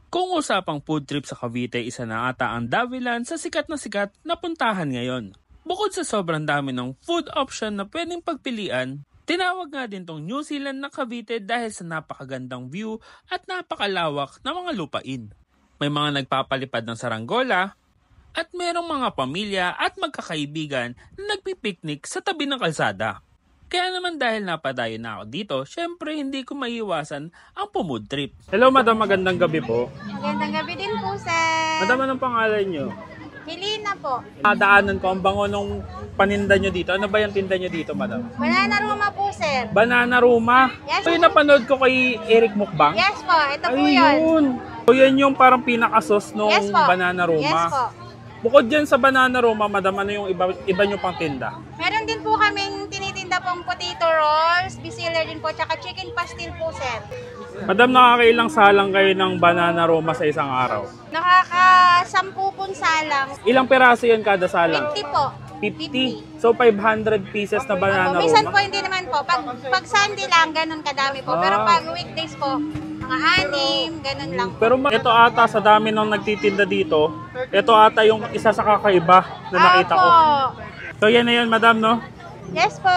Kung usapang food trip sa Cavite, isa na ata ang Davilan sa sikat na puntahan ngayon. Bukod sa sobrang dami ng food option na pwedeng pagpilian, tinawag nga din tong New Zealand na Cavite dahil sa napakagandang view at napakalawak na mga lupain. May mga nagpapalipad ng saranggola at merong mga pamilya at magkakaibigan na nagpipiknik sa tabi ng kalsada. Kaya naman dahil napadayo na ako dito, syempre hindi ko maiiwasan ang pumood trip. Hello madam, magandang gabi po. Magandang gabi din po, sir. Madam, anong pangalan nyo? Helena po. Daanan ko, ang bango nung paninda nyo dito. Ano ba yung tinda nyo dito, madam? Banana Roma po, sir. Banana Roma? Yes, So yung napanood ko kay Eric Mukbang? Yes po, ito po yun. Ayun. So yan yung parang pinakasos nung Yes po. Banana Roma. Yes po. Bukod dyan sa Banana Roma, madam, ano yung iba nyo pang tinda? Meron din po kaming tinitinda pong potato rolls, bisiler din po, tsaka chicken pastil po, sir. Madam, nakakailang salang kayo ng Banana Roma sa isang araw? Nakaka-10 pong salang. Ilang peraso yan kada salang? 50 po. 50. So 500 pieces na Banana Minsan Roma? po hindi naman po. Pag Sunday lang, ganun kadami po. Pero pag weekdays po, mga 6, ganun lang po. Pero ito ata sa dami nung nagtitinda dito, ito ata yung isa sa kakaiba na nakita ko. So yan na yun, madam, no? Yes po.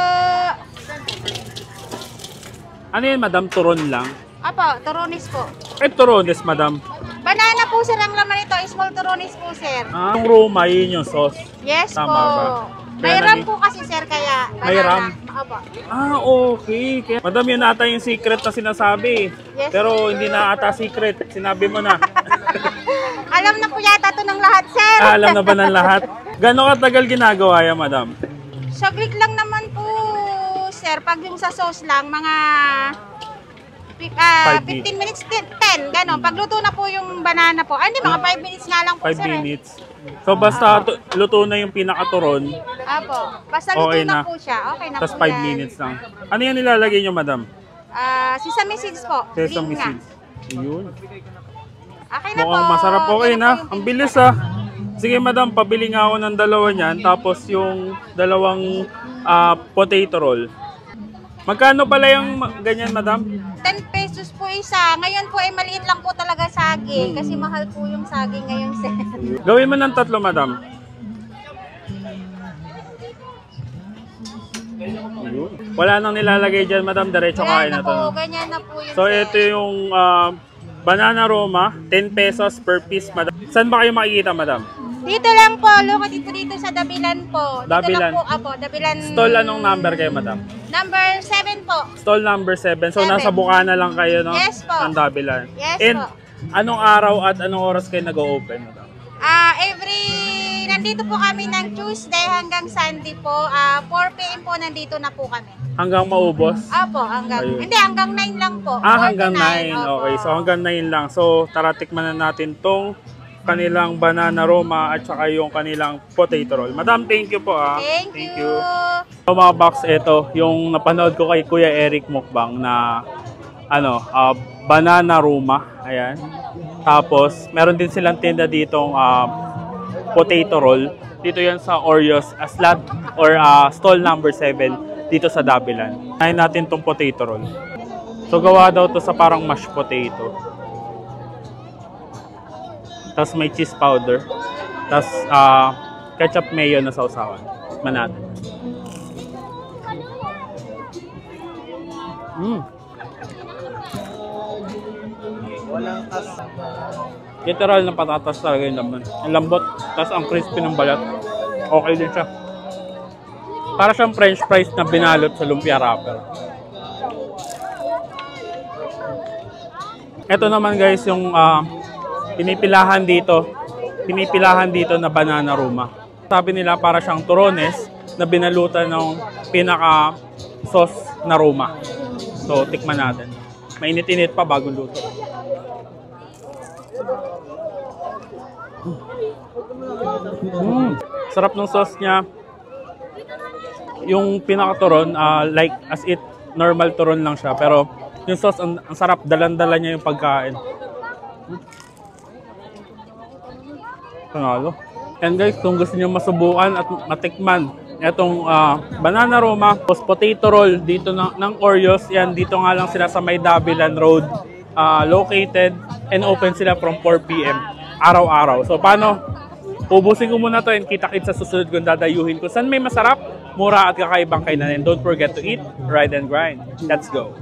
Ano yan, madam? Turon lang? Apo, turonis po. Turones, madam. Banana po, sir, ang laman nito. Small turonis po, sir. Ang Roma, yun yung sauce. Yes Tama po. ba? May Kaya ram po kasi, sir, kaya banana. May ram? Apo. Okay. Kaya, madam, yun ata yung secret na sinasabi. Yes. Pero hindi na ata secret. Sinabi mo na. Alam na po yata ito ng lahat, sir. Alam na ba ng lahat? Gano'ng katagal ginagawa yan, madam? Saglit lang naman po, sir. Pag yung sa sauce lang, mga 15 minutes, 10, gano'n. Pagluto na po yung banana po. Hindi, mga 5 minutes nga lang po, 5 sir. minutes. So basta luto na yung pinakaturon, Apo. Basta luto okay na na. po siya. Okay na tapos po 5 yan. minutes lang. Ano yan nilalagay nyo, madam? Sesame seeds po. Sesame Green nga. seeds. Yun. Okay na po. Mukhang masarap po kayo Yan na. po yung Ang bilis ah. Sige madam, pabili nga ako ng dalawa niyan. Tapos yung dalawang potato roll. Magkano pala yung ganyan, madam? 10 pesos po isa. Ngayon po ay maliit lang po talaga saging. Kasi mahal po yung saging ngayon, sir. Gawin mo ng 3, madam. Wala nang nilalagay dyan, madam. Diretso kain na to. No? Ganyan na po yun, So sir. ito yung Banana Roma, 10 pesos per piece, madam. Saan ba kayo makikita, madam? Dito lang po. Lokit dito sa Dabilan po. Dito Dabilan. lang po. Apo, Dabilan. Stall anong number kayo, madam? Number 7 po. Stall number 7. So 7. nasa Bukana lang kayo, no? Yes po. Ng Dabilan. Yes And po. anong araw at anong oras kayo nag-open, madam? Nandito po kami ng Tuesday hanggang Sunday po. 4 p.m. po nandito na po kami. Hanggang maubos? Apo, hanggang, Ayun. hindi, hanggang 9 lang po. Hanggang 9. 9. Okay, so hanggang 9 lang. So tara tikman na natin tong kanilang Banana Roma at saka yung kanilang potato roll. Madam, thank you po ah. Thank you. So mga box, ito yung napanood ko kay Kuya Eric Mukbang na Banana Roma. Ayan. Tapos meron din silang tinda ditong potato roll. Dito yan sa Oreos slot or stall number 7 dito sa Dabilan. Nahin natin tong potato roll. So gawa daw to sa parang mashed potato. Tapos may cheese powder. Tapos ketchup mayo na sausawan. Tikman natin. Literal na patatas talaga yung laman. Ang lambot. Tapos ang crispy ng balat. Okay din siya. Para siyang french fries na binalot sa lumpia wrapper. Ito naman guys yung pinipilahan dito na Banana Roma. Sabi nila para siyang turones na binalutan ng pinaka sauce na Roma. So tikman natin. Mainit-init pa bagong luto. Sarap ng sauce niya. Yung pinaka-turon, like as it normal turon lang siya. Pero yung sauce, ang sarap. Dalan-dala niya yung pagkain. Panalo. And guys, kung gusto niyo masubukan at matikman itong banana roma, potato roll dito ng Oreos, yan dito nga lang sila sa may Davilan Road located, and open sila from 4 p.m. araw-araw. So paano? Ubusin ko muna to and kita-kits sa susunod kung dadayuhin ko saan may masarap, mura at kakaibang kainan. And don't forget to eat, ride and grind. Let's go!